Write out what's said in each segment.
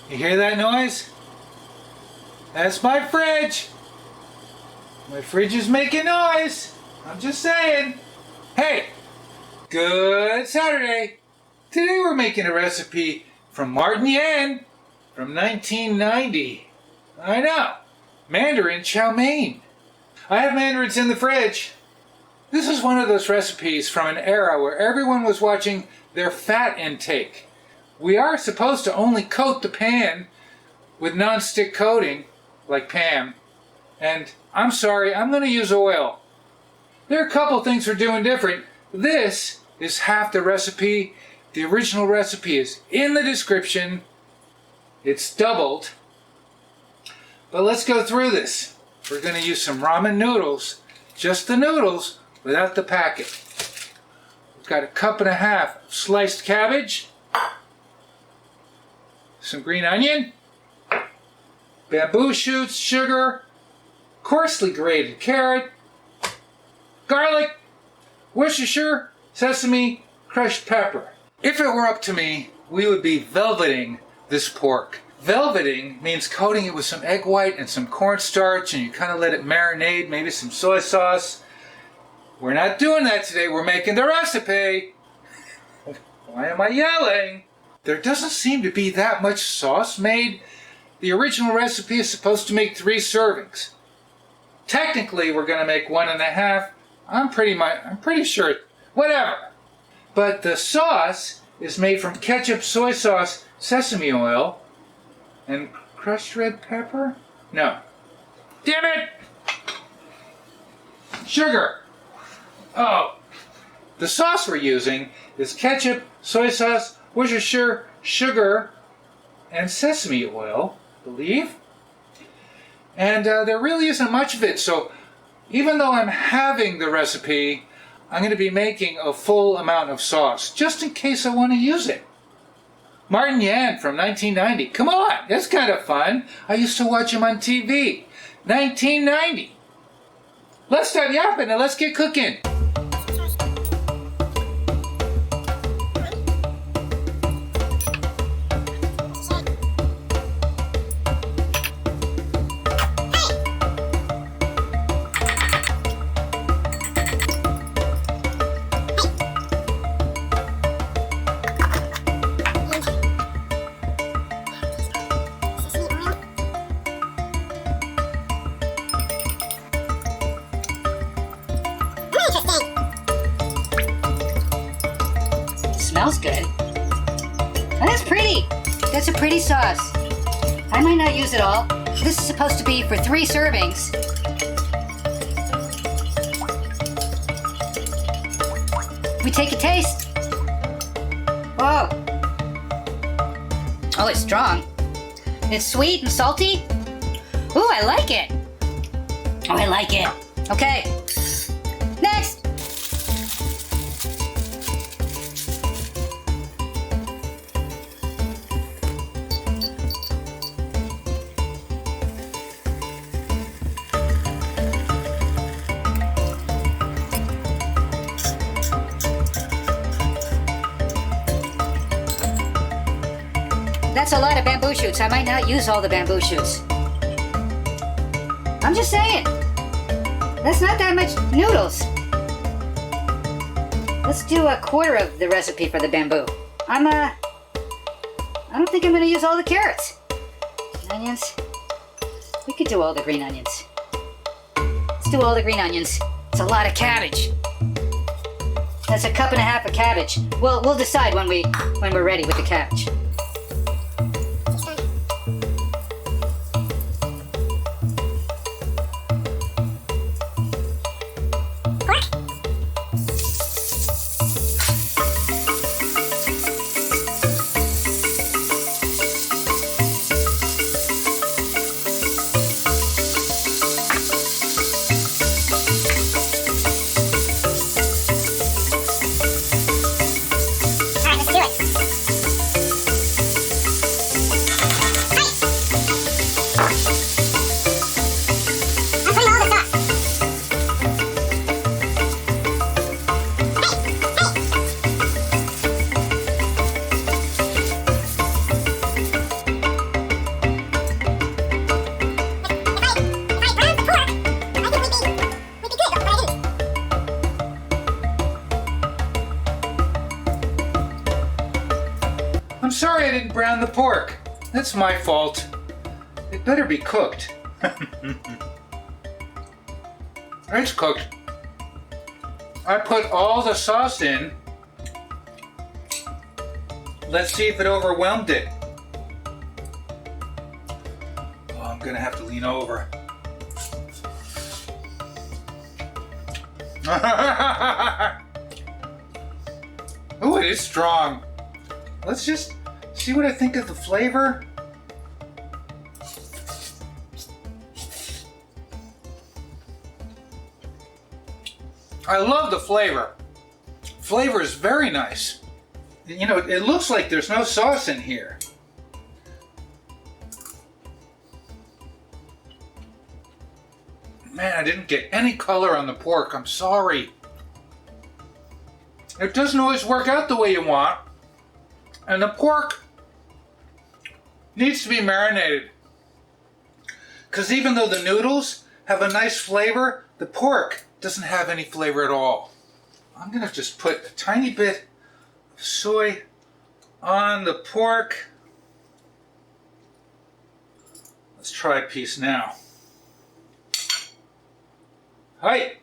You hear that noise? That's my fridge. My fridge is making noise. I'm just saying. Hey, good Saturday. Today we're making a recipe from Martin Yan from 1990. I know. Mandarin Chow mein. I have mandarins in the fridge. This is one of those recipes from an era where everyone was watching their fat intake. We are supposed to only coat the pan with nonstick coating, like Pam. And I'm sorry, I'm going to use oil. There are a couple things we're doing different. This is half the recipe. The original recipe is in the description. It's doubled. But let's go through this. We're going to use some ramen noodles, just the noodles, without the packet. We've got 1.5 cups of sliced cabbage, some green onion, bamboo shoots, sugar, coarsely grated carrot, garlic, Worcestershire, sesame, crushed pepper. If it were up to me, we would be velveting this pork. Velveting means coating it with some egg white and some cornstarch, and you kind of let it marinate, maybe some soy sauce. We're not doing that today. We're making the recipe. Why am I yelling? There doesn't seem to be that much sauce made. The original recipe is supposed to make 3 servings. Technically, we're going to make 1.5. I'm pretty sure. Whatever. But the sauce is made from ketchup, soy sauce, sesame oil, and crushed red pepper? No. Damn it! Sugar. Oh. The sauce we're using is ketchup, soy sauce, Worcestershire, sugar, and sesame oil, I believe. And there really isn't much of it, so even though I'm halving the recipe, I'm going to be making a full amount of sauce, just in case I want to use it. Martin Yan from 1990. Come on, that's kind of fun. I used to watch him on TV. 1990. Let's stop yapping and let's get cooking. Smells good. Oh, that's pretty. That's a pretty sauce. I might not use it all. This is supposed to be for 3 servings. We take a taste. Whoa. Oh, it's strong. It's sweet and salty. Ooh, I like it. Oh, I like it. Okay. Next. That's a lot of bamboo shoots. I might not use all the bamboo shoots. I'm just saying. That's not that much noodles. Let's do 1/4 of the recipe for the bamboo. I don't think I'm gonna use all the carrots. Onions. We could do all the green onions. Let's do all the green onions. It's a lot of cabbage. That's 1.5 cups of cabbage. We'll decide when we're ready with the cabbage. I'm sorry I didn't brown the pork. That's my fault. It better be cooked. It's cooked. I put all the sauce in. Let's see if it overwhelmed it. Oh, I'm gonna have to lean over. Oh, it is strong. Let's just see what I think of the flavor. I love the flavor. Flavor is very nice. You know, it looks like there's no sauce in here. Man, I didn't get any color on the pork. I'm sorry. It doesn't always work out the way you want. And the pork needs to be marinated. Because even though the noodles have a nice flavor, the pork doesn't have any flavor at all. I'm going to just put a tiny bit of soy on the pork. Let's try a piece now. Hi.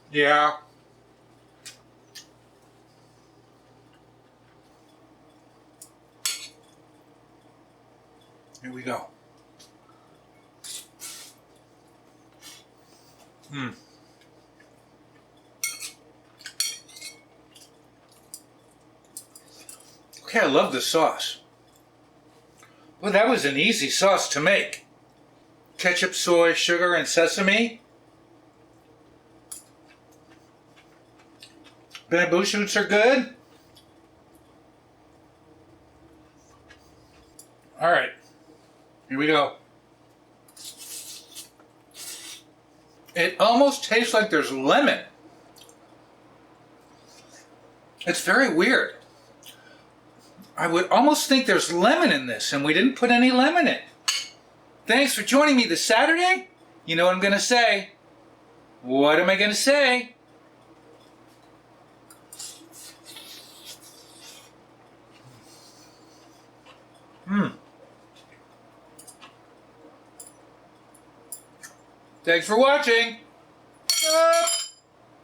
Yeah. Here we go. Okay, I love the sauce. Well, that was an easy sauce to make. Ketchup, soy, sugar, and sesame. Bamboo shoots are good. All right, here we go. It almost tastes like there's lemon. It's very weird. I would almost think there's lemon in this, and we didn't put any lemon in. Thanks for joining me this Saturday. You know what I'm going to say. What am I going to say? Thanks for watching.